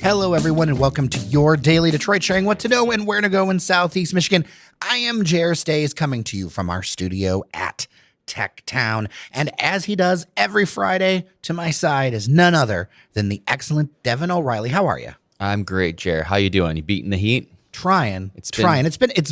Hello, everyone, and welcome to your Daily Detroit, sharing what to know and where to go in Southeast Michigan. I am Jer Stays, coming to you from our studio at Corktown. And as he does every Friday, to my side is none other than the excellent Devon O'Reilly. How are you? I'm great, Jer. How you doing? You beating the heat? Trying. It's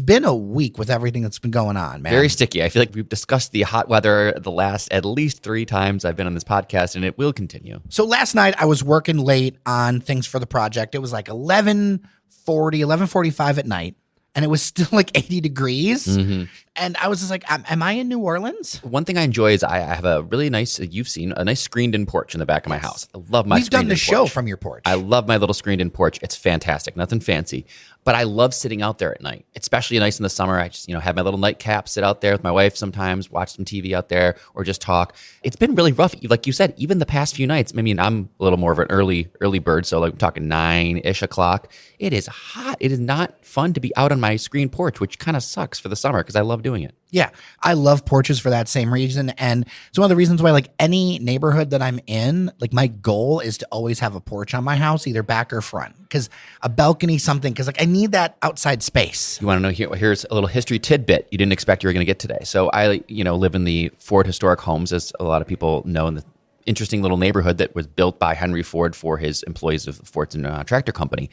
been a week with everything that's been going on, man. Very sticky. I feel like we've discussed the hot weather the last at least 3 times I've been on this podcast, and it will continue. So last night I was working late on things for the project. It was like 11:45 at night, and it was still like 80 degrees. Mm-hmm. And I was just like, am I in New Orleans? One thing I enjoy is I have a really nice, you've seen, a nice screened-in porch in the back of my house. I love my We've done the show porch. from your porch. I love my little screened-in porch. It's fantastic. Nothing fancy. But I love sitting out there at night, especially nice in the summer. I just, have my little nightcap, sit out there with my wife sometimes, watch some TV out there, or just talk. It's been really rough. Like you said, even the past few nights, I mean, I'm a little more of an early bird, so like I'm talking 9-ish o'clock. It is hot. It is not fun to be out on my screen porch, which kind of sucks for the summer because I love doing it. Yeah, I love porches for that same reason. And it's one of the reasons why, like, any neighborhood that I'm in, like, my goal is to always have a porch on my house, either back or front, because a balcony, something, because, like, I need that outside space. You want to know, here's a little history tidbit you didn't expect you were going to get today. So I, live in the Ford Historic Homes, as a lot of people know, in the interesting little neighborhood that was built by Henry Ford for his employees of the Ford Tractor Company.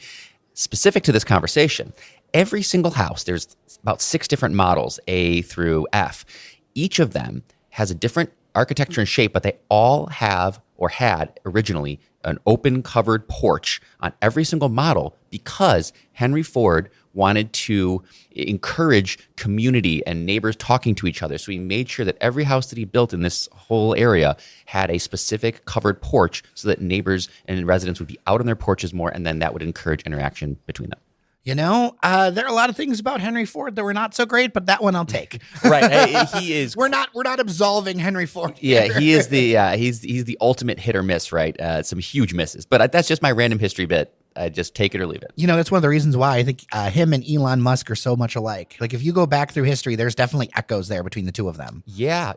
Specific to this conversation, every single house, there's about 6 different models, A through F. Each of them has a different architecture and shape, but they all have or had originally an open covered porch on every single model because Henry Ford wanted to encourage community and neighbors talking to each other. So he made sure that every house that he built in this whole area had a specific covered porch so that neighbors and residents would be out on their porches more, and then that would encourage interaction between them. There are a lot of things about Henry Ford that were not so great, but that one I'll take. Right, he is. We're not absolving Henry Ford. Yeah, he is he's the ultimate hit or miss, right? Some huge misses, but that's just my random history bit. Just take it or leave it. That's one of the reasons why I think him and Elon Musk are so much alike. Like, if you go back through history, there's definitely echoes there between the two of them. Yeah,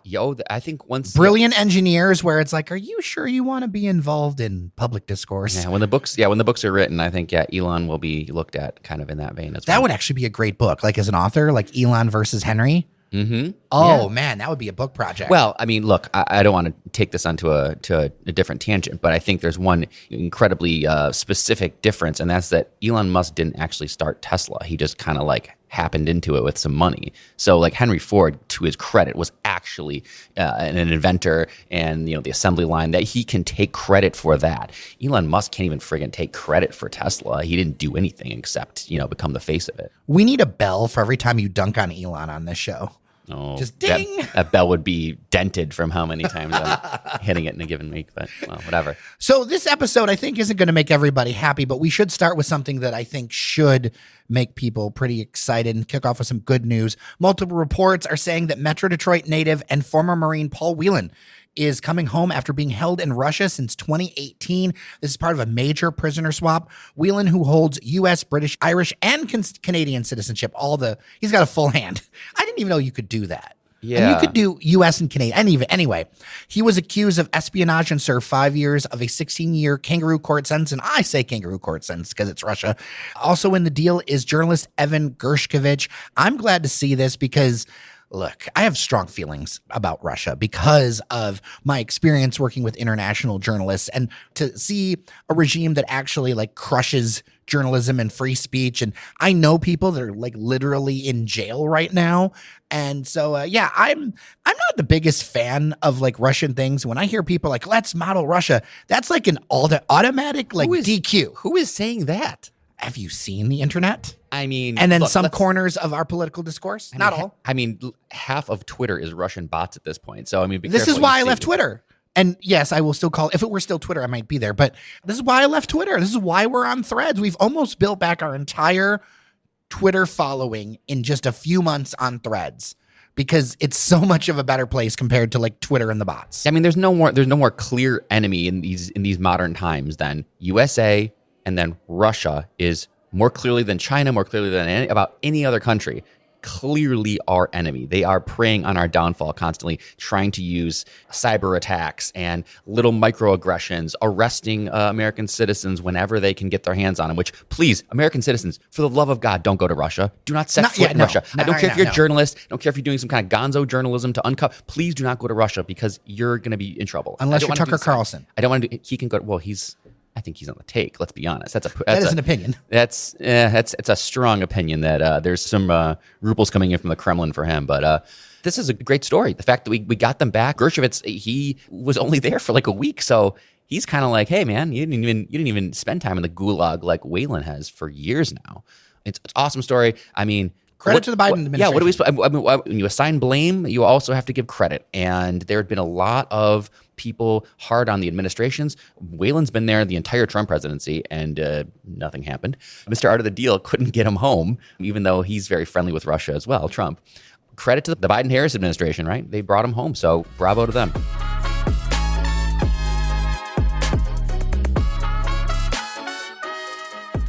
I think once brilliant engineers, where it's like, are you sure you want to be involved in public discourse? Yeah, when the books are written, I think Elon will be looked at kind of in that vein as well. That would actually be a great book, like as an author, like Elon versus Henry. Mm-hmm. Oh, yeah. Man, that would be a book project. Well, I mean, look, I don't want to take this onto a different tangent, but I think there's one incredibly specific difference, and that's that Elon Musk didn't actually start Tesla. He just kind of like happened into it with some money. So like Henry Ford, to his credit, was actually an inventor, and the assembly line, that he can take credit for that. Elon Musk can't even friggin' take credit for Tesla. He didn't do anything except become the face of it. We need a bell for every time you dunk on Elon on this show. Oh, just ding. That bell would be dented from how many times I'm hitting it in a given week, but well, whatever. So this episode, I think, isn't going to make everybody happy, but we should start with something that I think should make people pretty excited and kick off with some good news. Multiple reports are saying that Metro Detroit native and former Marine Paul Whelan is coming home after being held in Russia since 2018. This is part of a major prisoner swap. Whelan, who holds U.S., British, Irish, and Canadian citizenship, he's got a full hand. I didn't even know you could do that. Yeah. And you could do U.S. and Canadian. Anyway, he was accused of espionage and served 5 years of a 16-year kangaroo court sentence. And I say kangaroo court sentence because it's Russia. Also in the deal is journalist Evan Gershkovich. I'm glad to see this because, look, I have strong feelings about Russia because of my experience working with international journalists, and to see a regime that actually like crushes journalism and free speech. And I know people that are like literally in jail right now. And so, I'm not the biggest fan of like Russian things. When I hear people like, let's model Russia, that's like an automatic like DQ. Who is saying that? Have you seen the internet? I mean, and then some corners of our political discourse. Not all. I mean, half of Twitter is Russian bots at this point. So I mean, this is why I left Twitter. And yes, I will still call, if it were still Twitter, I might be there. But this is why I left Twitter. This is why we're on Threads. We've almost built back our entire Twitter following in just a few months on Threads, because it's so much of a better place compared to like Twitter and the bots. I mean, there's no more clear enemy in these modern times than USA, and then Russia is more clearly than China, more clearly than about any other country. clearly our enemy. They are preying on our downfall constantly, trying to use cyber attacks and little microaggressions, arresting American citizens whenever they can get their hands on them, which, please, American citizens, for the love of God, don't go to Russia. Do not set foot in Russia. I don't care if you're a journalist. I don't care if you're doing some kind of gonzo journalism to uncover. Please do not go to Russia because you're going to be in trouble. Unless you're Tucker Carlson. I don't want to do, he can go, well, I think he's on the take. Let's be honest. That is an opinion. It's a strong opinion that there's some rubles coming in from the Kremlin for him. But this is a great story. The fact that we got them back. Dershowitz, he was only there for like a week, so he's kind of like, hey man, you didn't even spend time in the gulag like Wayland has for years now. It's an awesome story. I mean, credit to the Biden administration. Yeah, what do we? I mean, when you assign blame, you also have to give credit. And there had been a lot of people hard on the administrations. Wayland's been there the entire Trump presidency, and nothing happened. Mr. Art of the Deal couldn't get him home, even though he's very friendly with Russia as well, Trump. Credit to the Biden-Harris administration, right? They brought him home, so bravo to them.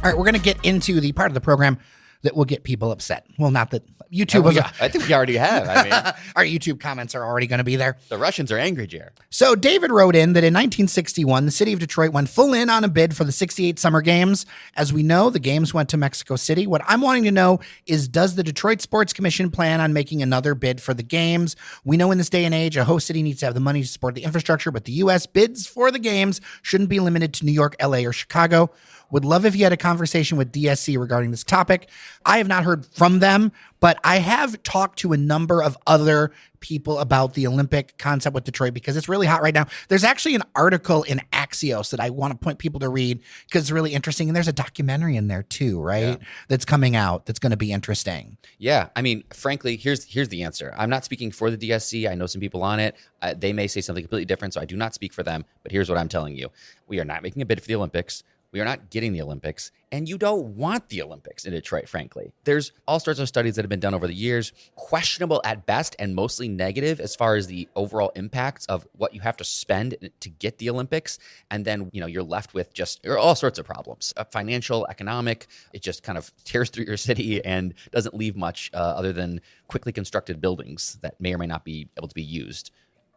All right, we're going to get into the part of the program that will get people upset. Well, not that YouTube was. I think we already have. I mean, our YouTube comments are already going to be there. The Russians are angry, Jared. So David wrote in that in 1961, the city of Detroit went full in on a bid for the 68 Summer Games. As we know, the games went to Mexico City. What I'm wanting to know is, does the Detroit Sports Commission plan on making another bid for the games? We know in this day and age, a host city needs to have the money to support the infrastructure, but the U.S. bids for the games shouldn't be limited to New York, L.A., or Chicago. Would love if you had a conversation with DSC regarding this topic. I have not heard from them, but I have talked to a number of other people about the Olympic concept with Detroit because it's really hot right now. There's actually an article in Axios that I want to point people to read because it's really interesting. And there's a documentary in there too, right? Yeah. That's coming out that's going to be interesting. Yeah. I mean, frankly, here's the answer. I'm not speaking for the DSC. I know some people on it. They may say something completely different, so I do not speak for them. But here's what I'm telling you. We are not making a bid for the Olympics. We are not getting the Olympics, and you don't want the Olympics in Detroit, frankly. There's all sorts of studies that have been done over the years, questionable at best and mostly negative as far as the overall impacts of what you have to spend to get the Olympics. And then, you're left with just all sorts of problems, financial, economic. It just kind of tears through your city and doesn't leave much other than quickly constructed buildings that may or may not be able to be used.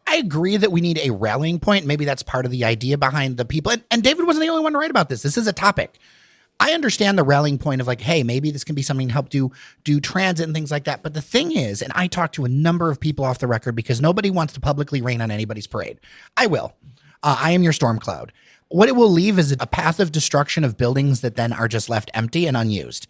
I agree that we need a rallying point. Maybe that's part of the idea behind the people. And David wasn't the only one to write about this. This is a topic. I understand the rallying point of like, hey, maybe this can be something to help do transit and things like that. But the thing is, and I talked to a number of people off the record because nobody wants to publicly rain on anybody's parade. I will. I am your storm cloud. What it will leave is a path of destruction of buildings that then are just left empty and unused.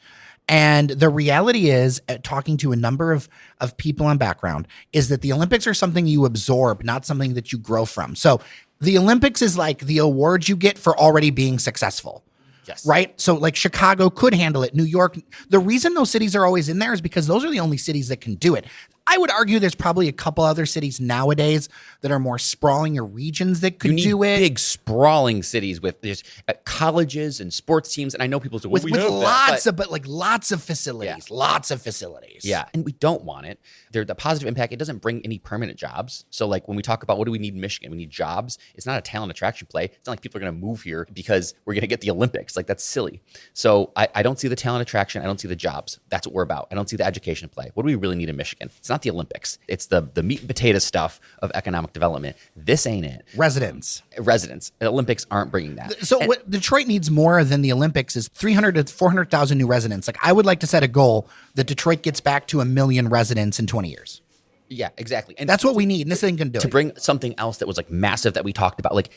And the reality is, talking to a number of people on background, is that the Olympics are something you absorb, not something that you grow from. So the Olympics is like the award you get for already being successful. Yes. Right? So like Chicago could handle it. New York. The reason those cities are always in there is because those are the only cities that can do it. I would argue there's probably a couple other cities nowadays that are more sprawling or regions that could do it. Big sprawling cities with just colleges and sports teams. And I know people say, well, lots of facilities, lots of facilities. Yeah. And we don't want it. The positive impact, it doesn't bring any permanent jobs. So like when we talk about what do we need in Michigan, we need jobs. It's not a talent attraction play. It's not like people are going to move here because we're going to get the Olympics. Like that's silly. So I don't see the talent attraction. I don't see the jobs. That's what we're about. I don't see the education play. What do we really need in Michigan? It's not the Olympics. It's the meat and potato stuff of economic development. This ain't it. Residents. The Olympics aren't bringing that. So what Detroit needs more than the Olympics is 300 to 400,000 new residents. Like I would like to set a goal that Detroit gets back to 1 million residents in 20 years. Yeah, exactly. And that's what we need. And this ain't going to do it. To bring something else that was like massive that we talked about. Like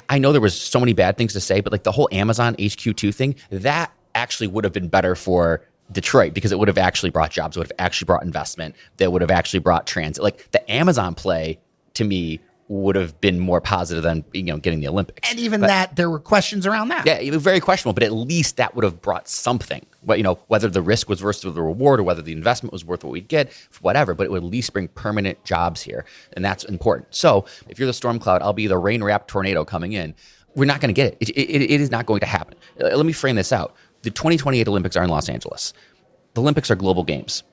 I know there was so many bad things to say, but like the whole Amazon HQ2 thing, that actually would have been better for Detroit because it would have actually brought jobs, it would have actually brought investment, that would have actually brought transit. Like the Amazon play to me would have been more positive than getting the Olympics. And even that, there were questions around that. Yeah, it was very questionable, but at least that would have brought something. But whether the risk was worth the reward or whether the investment was worth what we'd get, whatever. But it would at least bring permanent jobs here, and that's important. So if you're the storm cloud, I'll be the rain-wrapped tornado coming in. We're not going to get it. It is not going to happen. Let me frame this out. The 2028 Olympics are in Los Angeles. The Olympics are global games.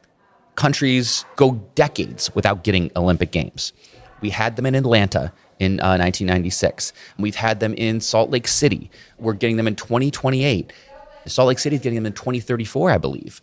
Countries go decades without getting Olympic Games. We had them in Atlanta in 1996. We've had them in Salt Lake City. We're getting them in 2028. Salt Lake City is getting them in 2034, I believe.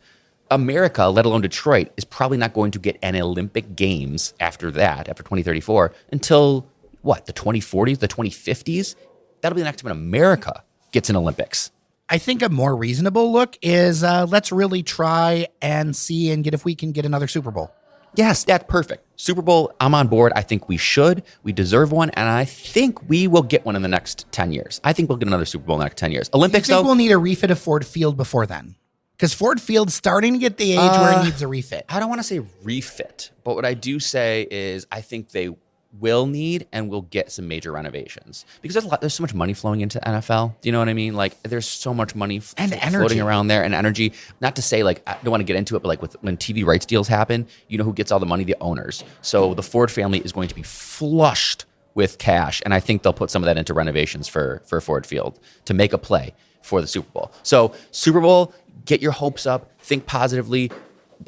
America, let alone Detroit, is probably not going to get an Olympic Games after 2034, until what, the 2040s, the 2050s? That'll be the next time America gets an Olympics. I think a more reasonable look is let's really try and see and get if we can get another Super Bowl. Yes, that's perfect. Super Bowl, I'm on board. I think we should. We deserve one, and I think we will get one in the next 10 years. I think we'll get another Super Bowl in the next 10 years. Olympics, I think though, we'll need a refit of Ford Field before then. Because Ford Field's starting to get the age where it needs a refit. I don't want to say refit, but what I do say is I think they will need and will get some major renovations, because there's so much money flowing into NFL. Do you know what I mean? Like, there's so much money and floating around there, and energy. Not to say, like, I don't want to get into it, but like when TV rights deals happen, you know who gets all the money? The owners. So the Ford family is going to be flushed with cash, and I think they'll put some of that into renovations for Ford Field to make a play for the Super Bowl. So Super Bowl, get your hopes up, think positively.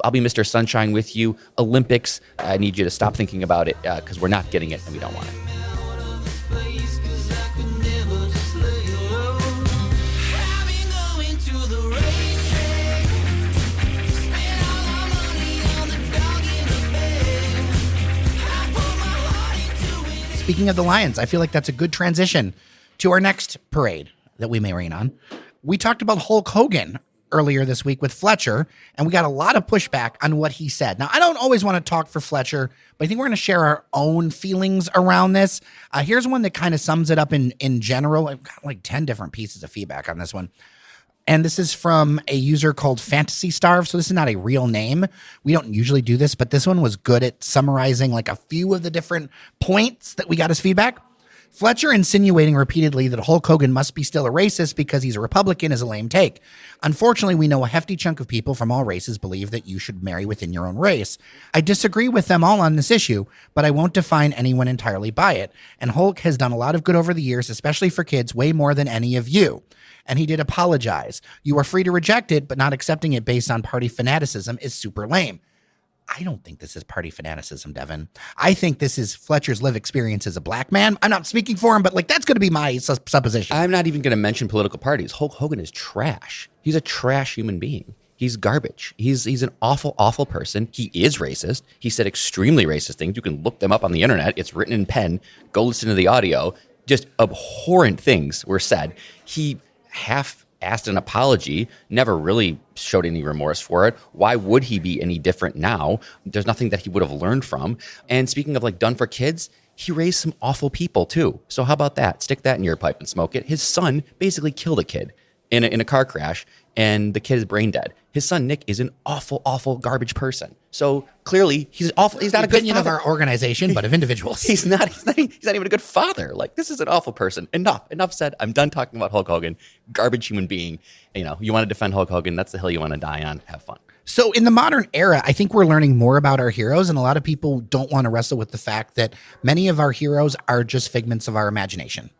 I'll be Mr. Sunshine with you. Olympics, I need you to stop thinking about it because we're not getting it and we don't want it. Speaking of the Lions, I feel like that's a good transition to our next parade that we may rain on. We talked about Hulk Hogan earlier this week with Fletcher, and we got a lot of pushback on what he said. Now, I don't always want to talk for Fletcher, but I think we're going to share our own feelings around this. Here's one that kind of sums it up in general. I've got like 10 different pieces of feedback on this one. And this is from a user called Fantasy Starve. So this is not a real name. We don't usually do this, but this one was good at summarizing like a few of the different points that we got as feedback. Fletcher insinuating repeatedly that Hulk Hogan must be still a racist because he's a Republican is a lame take. Unfortunately, we know a hefty chunk of people from all races believe that you should marry within your own race. I disagree with them all on this issue, but I won't define anyone entirely by it. And Hulk has done a lot of good over the years, especially for kids, way more than any of you. And he did apologize. You are free to reject it, but not accepting it based on party fanaticism is super lame. I don't think this is party fanaticism, Devon. I think this is Fletcher's lived experience as a black man. I'm not speaking for him, but like that's going to be my supposition. I'm not even going to mention political parties. Hulk Hogan is trash. He's a trash human being. He's garbage. He's an awful, awful person. He is racist. He said extremely racist things. You can look them up on the internet. It's written in pen. Go listen to the audio. Just abhorrent things were said. He half-assed an apology, never really showed any remorse for it. Why would he be any different now? There's nothing that he would have learned from. And speaking of like done for kids, he raised some awful people too. So how about that? Stick that in your pipe and smoke it. His son basically killed a kid in a car crash, and the kid is brain dead. His son, Nick, is an awful, awful garbage person. So clearly he's awful. He's not a good opinion father of our organization, but of individuals. He's not even a good father. Like, this is an awful person. Enough said. I'm done talking about Hulk Hogan. Garbage human being. You know, you want to defend Hulk Hogan, that's the hill you want to die on. Have fun. So in the modern era, I think we're learning more about our heroes, and a lot of people don't want to wrestle with the fact that many of our heroes are just figments of our imagination.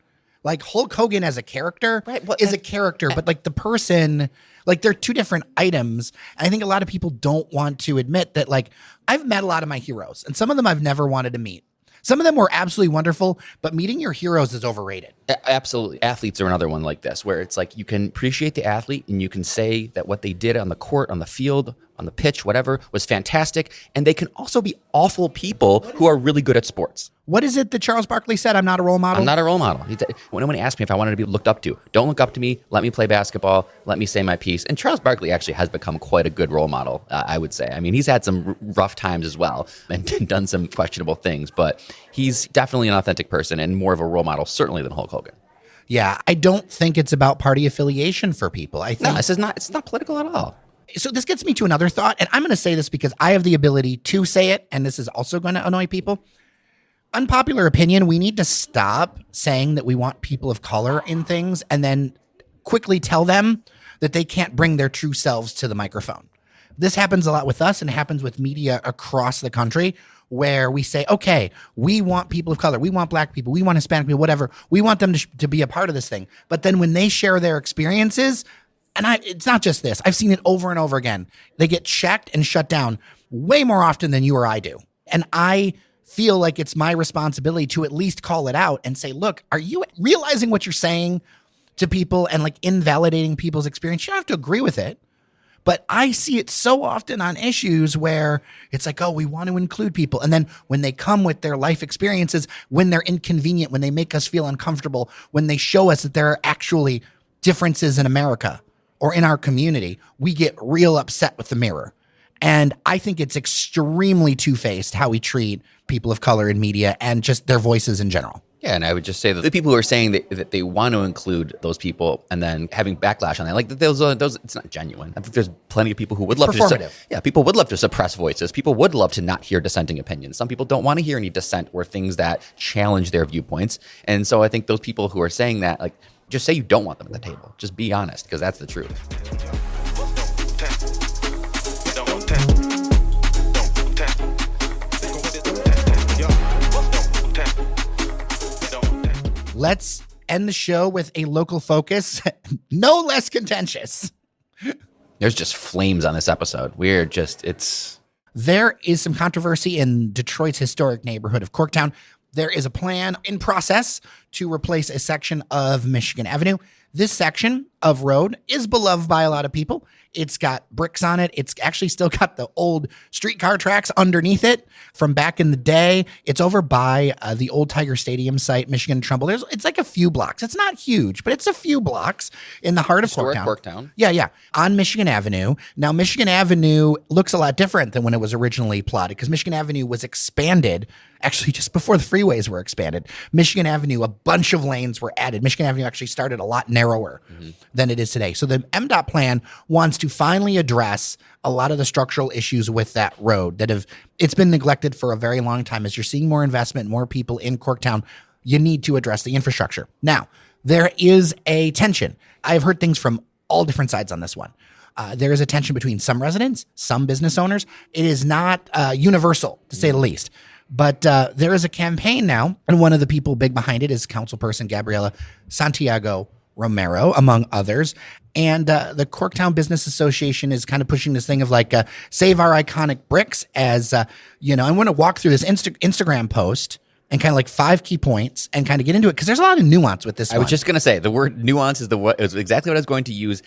Like Hulk Hogan as a character is a character, but like the person, like they're two different items. And I think a lot of people don't want to admit that, like, I've met a lot of my heroes, and some of them I've never wanted to meet. Some of them were absolutely wonderful, but meeting your heroes is overrated. Absolutely. Athletes are another one like this, where it's like you can appreciate the athlete and you can say that what they did on the court, on the field, on the pitch, whatever, was fantastic. And they can also be awful people who are really good at sports. What is it that Charles Barkley said? I'm not a role model. I'm not a role model. When anyone asked me if I wanted to be looked up to, don't look up to me. Let me play basketball. Let me say my piece. And Charles Barkley actually has become quite a good role model, I would say. I mean, he's had some rough times as well and done some questionable things, but he's definitely an authentic person and more of a role model, certainly, than Hulk Hogan. Yeah, I don't think it's about party affiliation for people. I think no, it's not political at all. So this gets me to another thought, and I'm going to say this because I have the ability to say it, and this is also going to annoy people. Unpopular opinion, we need to stop saying that we want people of color in things and then quickly tell them that they can't bring their true selves to the microphone. This happens a lot with us, and it happens with media across the country, where we say, okay, we want people of color, we want black people, we want Hispanic people, whatever. We want them to be a part of this thing. But then when they share their experiences, and it's not just this, I've seen it over and over again, they get checked and shut down way more often than you or I do. And I feel like it's my responsibility to at least call it out and say, look, are you realizing what you're saying to people and like invalidating people's experience? You don't have to agree with it, But I see it so often on issues where it's like, oh, we want to include people. And then when they come with their life experiences, when they're inconvenient, when they make us feel uncomfortable, when they show us that there are actually differences in America or in our community, we get real upset with the mirror. And I think it's extremely two-faced how we treat people of color in media and just their voices in general. Yeah, and I would just say that the people who are saying that they want to include those people and then having backlash on that, like those it's not genuine. I think there's plenty of people who would love to. People would love to suppress voices. People would love to not hear dissenting opinions. Some people don't want to hear any dissent or things that challenge their viewpoints. And so I think those people who are saying that, like, just say you don't want them at the table. Just be honest, because that's the truth. Let's end the show with a local focus, no less contentious. There's just flames on this episode. There is some controversy in Detroit's historic neighborhood of Corktown. There is a plan in process to replace a section of Michigan Avenue. This section of road is beloved by a lot of people. It's got bricks on it. It's actually still got the old streetcar tracks underneath it from back in the day. It's over by the old Tiger Stadium site, Michigan Trumbull. It's like a few blocks. It's not huge, but it's a few blocks in the heart of Corktown. Yeah. On Michigan Avenue. Now, Michigan Avenue looks a lot different than when it was originally plotted because Michigan Avenue was expanded actually just before the freeways were expanded. Michigan Avenue, a bunch of lanes were added. Michigan Avenue actually started a lot narrower than it is today. So the MDOT plan wants to finally address a lot of the structural issues with that road it's been neglected for a very long time. As you're seeing more investment, more people in Corktown, you need to address the infrastructure. Now, there is a tension. I've heard things from all different sides on this one. There is a tension between some residents, some business owners. It is not universal, to say the least. But there is a campaign now, and one of the people big behind it is councilperson Gabriela Santiago Romero, among others. And the Corktown Business Association is kind of pushing this thing of like, save our iconic bricks as, I'm going to walk through this Instagram post and kind of like 5 key points and kind of get into it because there's a lot of nuance with this. I was just going to say the word nuance is exactly what I was going to use.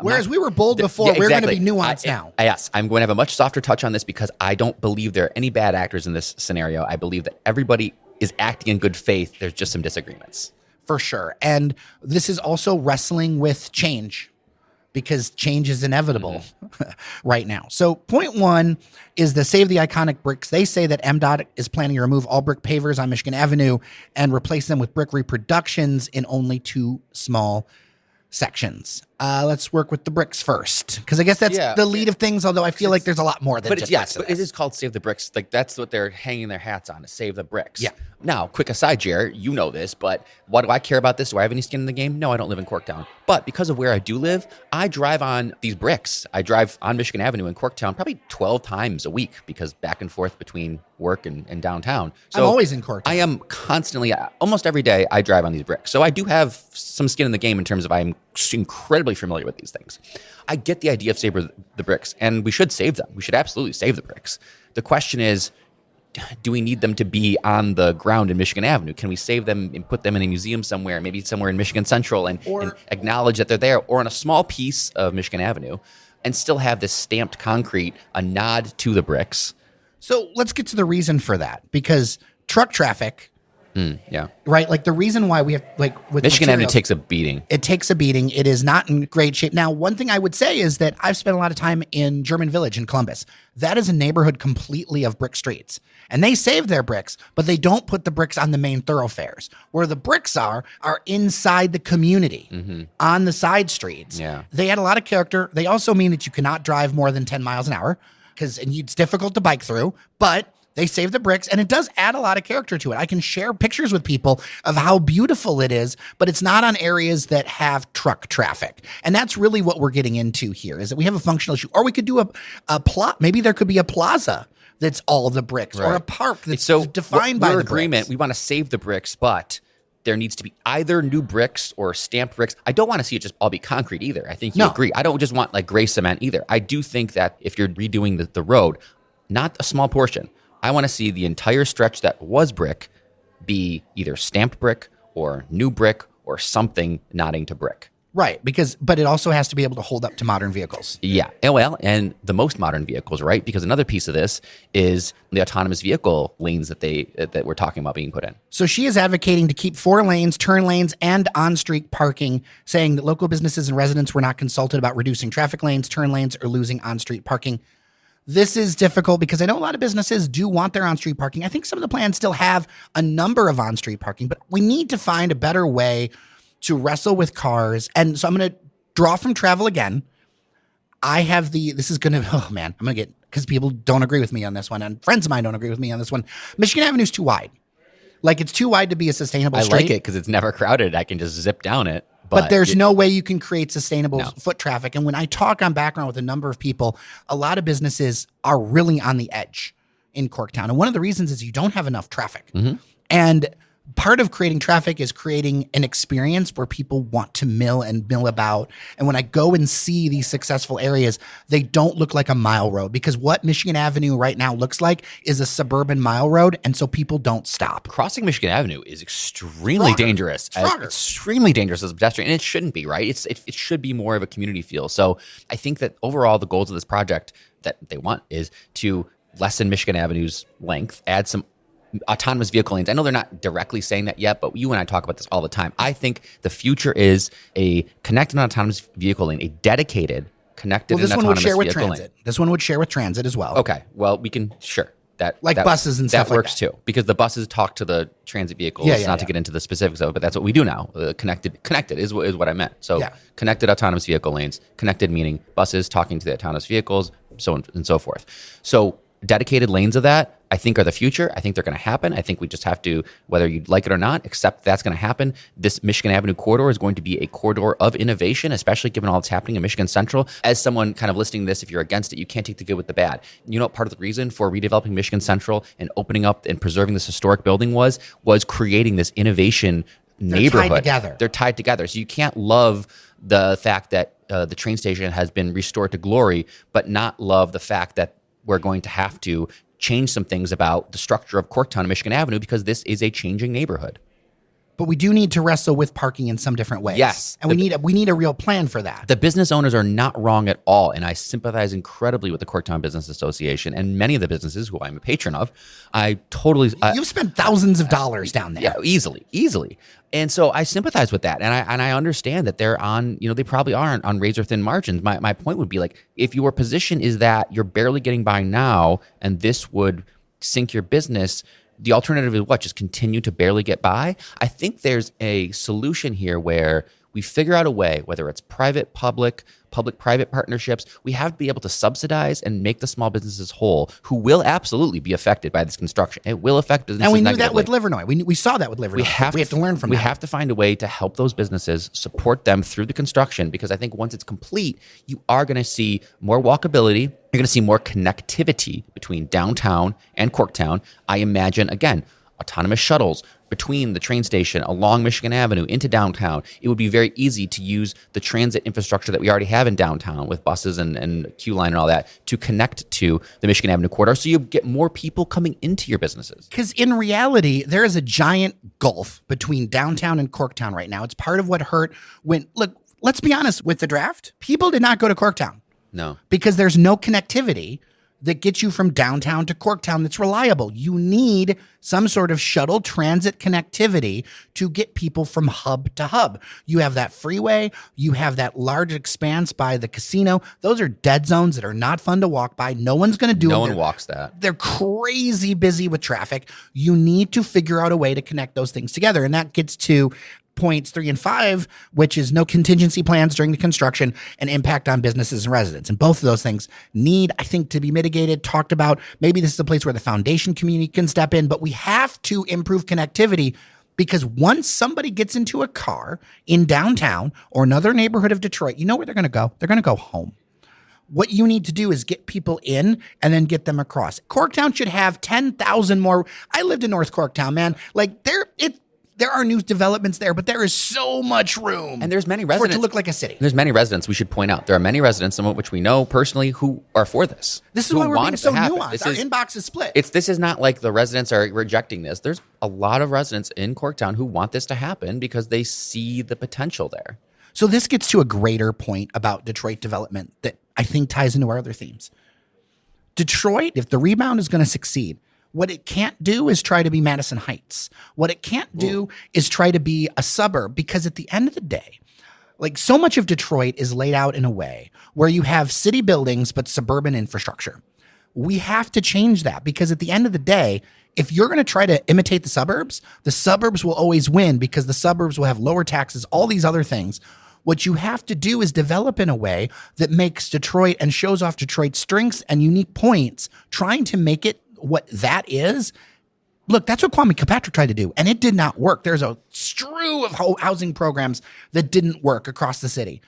Whereas we were bold before, we're going to be nuanced now. Yes, I'm going to have a much softer touch on this because I don't believe there are any bad actors in this scenario. I believe that everybody is acting in good faith. There's just some disagreements. For sure. And this is also wrestling with change because change is inevitable right now. So point 1 is the Save the Iconic Bricks. They say that MDOT is planning to remove all brick pavers on Michigan Avenue and replace them with brick reproductions in only 2 small sections. Let's work with the bricks first, because I guess that's the lead of things, although I feel like there's a lot more than just bricks. But it is called Save the Bricks. Like, that's what they're hanging their hats on, is save the bricks. Yeah. Now, quick aside, Jared, you know this, but why do I care about this? Do I have any skin in the game? No, I don't live in Corktown. But because of where I do live, I drive on these bricks. I drive on Michigan Avenue in Corktown probably 12 times a week because back and forth between work and downtown. So I'm always in Corktown. I am constantly, almost every day, I drive on these bricks. So I do have some skin in the game in terms of I'm incredibly familiar with these things. I get the idea of save the bricks, and we should save them. We should absolutely save the bricks. The question is, do we need them to be on the ground in Michigan Avenue? Can we save them and put them in a museum somewhere, maybe somewhere in Michigan Central, and acknowledge that they're there, or on a small piece of Michigan Avenue, and still have this stamped concrete, a nod to the bricks? So let's get to the reason for that, because truck traffic, right? Like the reason why we have, like, with Michigan Avenue takes a beating. It takes a beating. It is not in great shape. Now, one thing I would say is that I've spent a lot of time in German Village in Columbus. That is a neighborhood completely of brick streets. And they save their bricks, but they don't put the bricks on the main thoroughfares. Where the bricks are inside the community, on the side streets. Yeah. They add a lot of character. They also mean that you cannot drive more than 10 miles an hour because it's difficult to bike through, but they save the bricks, and it does add a lot of character to it. I can share pictures with people of how beautiful it is, but it's not on areas that have truck traffic. And that's really what we're getting into here, is that we have a functional issue. Or we could do a plot. Maybe there could be a plaza that's all the bricks, or a park that's defined by the agreement. bricks. We want to save the bricks, but there needs to be either new bricks or stamped bricks. I don't want to see it just all be concrete either. I think you agree. I don't just want like gray cement either. I do think that if you're redoing the road, not a small portion, I want to see the entire stretch that was brick be either stamped brick or new brick or something nodding to brick. Right, but it also has to be able to hold up to modern vehicles. Yeah. Well, and the most modern vehicles, right? Because another piece of this is the autonomous vehicle lanes that we're talking about being put in. So she is advocating to keep 4 lanes, turn lanes, and on-street parking, saying that local businesses and residents were not consulted about reducing traffic lanes, turn lanes, or losing on-street parking. This is difficult because I know a lot of businesses do want their on-street parking. I think some of the plans still have a number of on-street parking, but we need to find a better way to wrestle with cars. And so I'm going to draw from travel again. I'm going to get, because people don't agree with me on this one, and friends of mine don't agree with me on this one. Michigan Avenue's too wide. Like, it's too wide to be a sustainable street. I like it because it's never crowded. I can just zip down it. But there's no way you can create sustainable foot traffic. And when I talk on background with a number of people, a lot of businesses are really on the edge in Corktown. And one of the reasons is you don't have enough traffic. Mm-hmm. And part of creating traffic is creating an experience where people want to mill about. And when I go and see these successful areas, they don't look like a mile road, because what Michigan Avenue right now looks like is a suburban mile road. And so people don't stop. Crossing Michigan Avenue is extremely dangerous. Extremely dangerous as a pedestrian. And it shouldn't be, right? It should be more of a community feel. So I think that overall the goals of this project that they want is to lessen Michigan Avenue's length, add some autonomous vehicle lanes. I know they're not directly saying that yet, but you and I talk about this all the time. I think the future is a connected autonomous vehicle lane, a dedicated connected and autonomous vehicle lane. This one would share with transit. This one would share with transit as well. Okay. Well, we can, sure. That buses and stuff like that. That works too, because the buses talk to the transit vehicles, to get into the specifics of it, but that's what we do now. Connected is what I meant. So connected autonomous vehicle lanes, connected meaning buses talking to the autonomous vehicles, so on and so forth. So dedicated lanes of that, I think, are the future. I think they're going to happen. I think we just have to, whether you like it or not, accept that's going to happen. This Michigan Avenue corridor is going to be a corridor of innovation, especially given all that's happening in Michigan Central. As someone kind of listening to this, if you're against it, you can't take the good with the bad. You know what part of the reason for redeveloping Michigan Central and opening up and preserving this historic building was creating this innovation neighborhood. They're tied together. So you can't love the fact that the train station has been restored to glory, but not love the fact that we're going to have to change some things about the structure of Corktown and Michigan Avenue, because this is a changing neighborhood. But we do need to wrestle with parking in some different ways. Yes. And we need a real plan for that. The business owners are not wrong at all. And I sympathize incredibly with the Corktown Business Association and many of the businesses who I'm a patron of. You've spent thousands of dollars down there. Yeah, easily. And so I sympathize with that. And I understand that they're on, they probably are on razor thin margins. My point would be, like, if your position is that you're barely getting by now and this would sink your business, the alternative is what? Just continue to barely get by? I think there's a solution here where we figure out a way, whether it's private, public-private partnerships, we have to be able to subsidize and make the small businesses whole, who will absolutely be affected by this construction. It will affect businesses And we knew negatively. that with Livernois. We saw that with Livernois. We have to learn from that. We have to find a way to help those businesses, support them through the construction, because I think once it's complete, you are going to see more walkability. You're going to see more connectivity between downtown and Corktown. I imagine, again, autonomous shuttles between the train station along Michigan Avenue into downtown. It would be very easy to use the transit infrastructure that we already have in downtown with buses and Q line and all that to connect to the Michigan Avenue corridor, so you get more people coming into your businesses. Because in reality, there is a giant gulf between downtown and Corktown right now. It's part of what hurt when, look, let's be honest, with the draft, people did not go to Corktown. No. Because there's no connectivity that gets you from downtown to Corktown that's reliable. You need some sort of shuttle transit connectivity to get people from hub to hub. You have that freeway. You have that large expanse by the casino. Those are dead zones that are not fun to walk by. No one's going to do it. No one walks that. They're crazy busy with traffic. You need to figure out a way to connect those things together. And that gets to points 3 and 5, which is no contingency plans during the construction and impact on businesses and residents. And both of those things need, I think, to be mitigated, talked about. Maybe this is a place where the foundation community can step in, but we have to improve connectivity, because once somebody gets into a car in downtown or another neighborhood of Detroit, you know where they're going to go? They're going to go home. What you need to do is get people in and then get them across. Corktown should have 10,000 more. I lived in North Corktown, man. Like, there are new developments there, but there is so much room. And there's many residents for it to look like a city. There's many residents, we should point out. There are many residents, some of which we know personally, who are for this. This is why we're being so nuanced. Our inbox is split. This is not like the residents are rejecting this. There's a lot of residents in Corktown who want this to happen because they see the potential there. So this gets to a greater point about Detroit development that I think ties into our other themes. Detroit, if the rebound is going to succeed, what it can't do is try to be Madison Heights. What it can't do is try to be a suburb, because at the end of the day, like, so much of Detroit is laid out in a way where you have city buildings but suburban infrastructure. We have to change that, because at the end of the day, if you're going to try to imitate the suburbs will always win, because the suburbs will have lower taxes, all these other things. What you have to do is develop in a way that makes Detroit and shows off Detroit's strengths and unique points, trying to make it what that is. Look, that's what Kwame Kilpatrick tried to do, and it did not work. There's a strew of housing programs that didn't work across the city.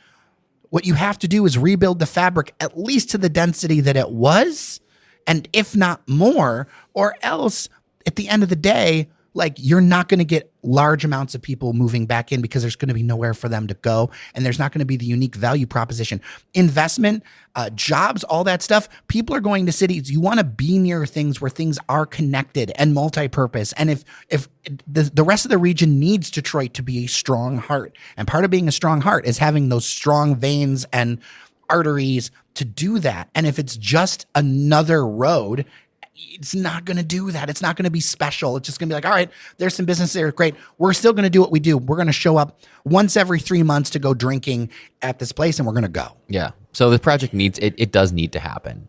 What you have to do is rebuild the fabric at least to the density that it was, and if not more, or else at the end of the day, like, you're not going to get large amounts of people moving back in, because there's going to be nowhere for them to go. And there's not going to be the unique value proposition, investment, jobs, all that stuff. People are going to cities. You want to be near things where things are connected and multi-purpose. And if the rest of the region needs Detroit to be a strong heart, and part of being a strong heart is having those strong veins and arteries to do that. And if it's just another road, it's not going to do that. It's not going to be special. It's just going to be like, all right, there's some business there. Great. We're still going to do what we do. We're going to show up once every 3 months to go drinking at this place, and we're going to go. Yeah. So the project it does need to happen.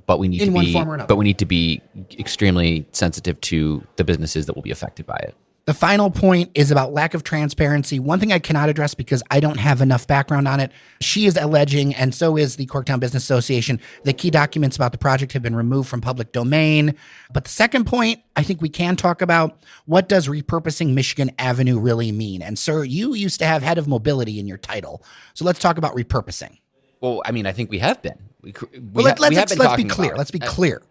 But we need in one form or another. But we need to be extremely sensitive to the businesses that will be affected by it. The final point is about lack of transparency. One thing I cannot address because I don't have enough background on it. She is alleging, and so is the Corktown Business Association, that key documents about the project have been removed from public domain. But the second point, I think we can talk about, what does repurposing Michigan Avenue really mean? And sir, you used to have head of mobility in your title. So let's talk about repurposing. Well, I mean, I think we have been. Let's be clear. Let's be clear.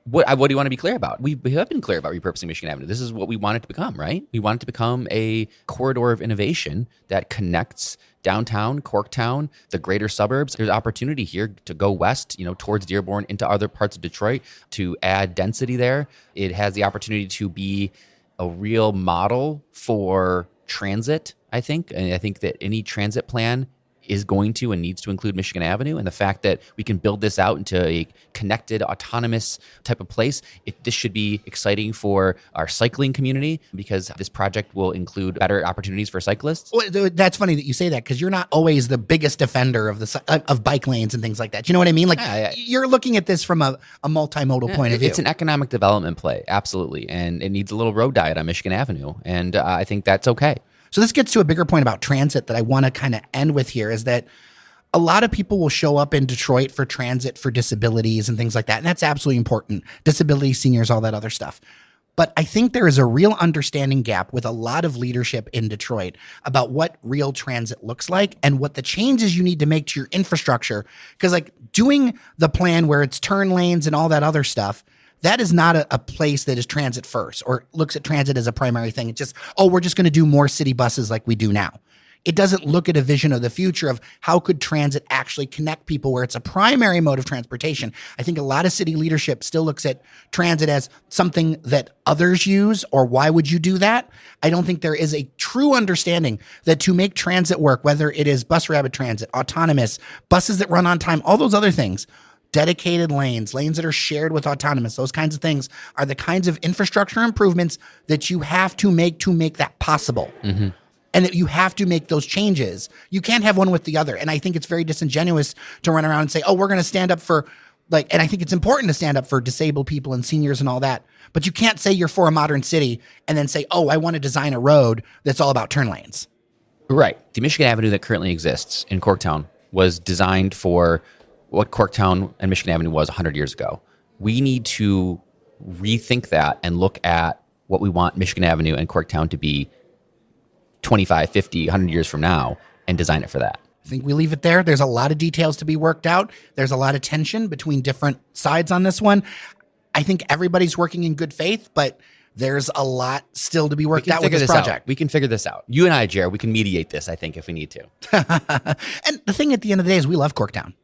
What do you want to be clear about? We have been clear about repurposing Michigan Avenue. This is what we want it to become, right? We want it to become a corridor of innovation that connects downtown, Corktown, the greater suburbs. There's opportunity here to go west, towards Dearborn, into other parts of Detroit, to add density there. It has the opportunity to be a real model for transit, I think. And I think that any transit plan is going to and needs to include Michigan Avenue, and the fact that we can build this out into a connected, autonomous type of place. This should be exciting for our cycling community, because this project will include better opportunities for cyclists. Well, that's funny that you say that, because you're not always the biggest defender of bike lanes and things like that. You know what I mean? Like, you're looking at this from a multimodal point of view. It's an economic development play, absolutely, and it needs a little road diet on Michigan Avenue, and I think that's okay. So this gets to a bigger point about transit that I want to kind of end with here, is that a lot of people will show up in Detroit for transit for disabilities and things like that. And that's absolutely important. Disability, seniors, all that other stuff. But I think there is a real understanding gap with a lot of leadership in Detroit about what real transit looks like and what the changes you need to make to your infrastructure. Because like doing the plan where it's turn lanes and all that other stuff, that is not a place that is transit first or looks at transit as a primary thing. It's just, we're just going to do more city buses like we do now. It doesn't look at a vision of the future of how could transit actually connect people where it's a primary mode of transportation. I think a lot of city leadership still looks at transit as something that others use, or why would you do that? I don't think there is a true understanding that to make transit work, whether it is bus rapid transit, autonomous, buses that run on time, all those other things, dedicated lanes that are shared with autonomous, those kinds of things are the kinds of infrastructure improvements that you have to make that possible. Mm-hmm. And that you have to make those changes. You can't have one with the other. And I think it's very disingenuous to run around and say, we're going to stand up for and I think it's important to stand up for disabled people and seniors and all that. But you can't say you're for a modern city and then say, I want to design a road that's all about turn lanes. Right. The Michigan Avenue that currently exists in Corktown was designed for what Corktown and Michigan Avenue was 100 years ago. We need to rethink that and look at what we want Michigan Avenue and Corktown to be 25, 50, 100 years from now, and design it for that. I think we leave it there. There's a lot of details to be worked out. There's a lot of tension between different sides on this one. I think everybody's working in good faith, but there's a lot still to be worked out with this project. We can figure this out. You and I, Jared, we can mediate this, I think, if we need to. And the thing at the end of the day is we love Corktown.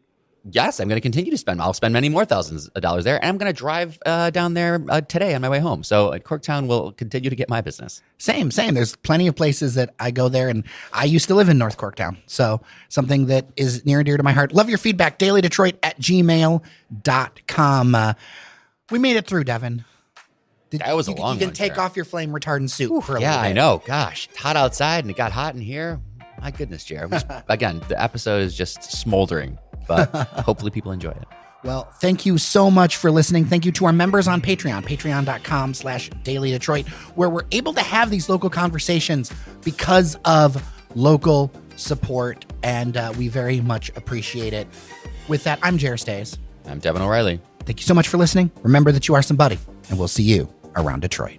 yes, I'm going to continue to spend. I'll spend many more thousands of dollars there. And I'm going to drive down there today on my way home. So Corktown will continue to get my business. Same. There's plenty of places that I go there, and I used to live in North Corktown. So something that is near and dear to my heart. Love your feedback. dailydetroit@gmail.com. We made it through, Devon. That was a long one. You can take off your flame retardant suit for a little bit. Yeah, I know. Gosh, it's hot outside and it got hot in here. My goodness, Jared. Again, the episode is just smoldering, but hopefully people enjoy it. Well, thank you so much for listening. Thank you to our members on Patreon, patreon.com/dailydetroit, where we're able to have these local conversations because of local support, and we very much appreciate it. With that, I'm Jared Stays. I'm Devon O'Reilly. Thank you so much for listening. Remember that you are somebody, and we'll see you around Detroit.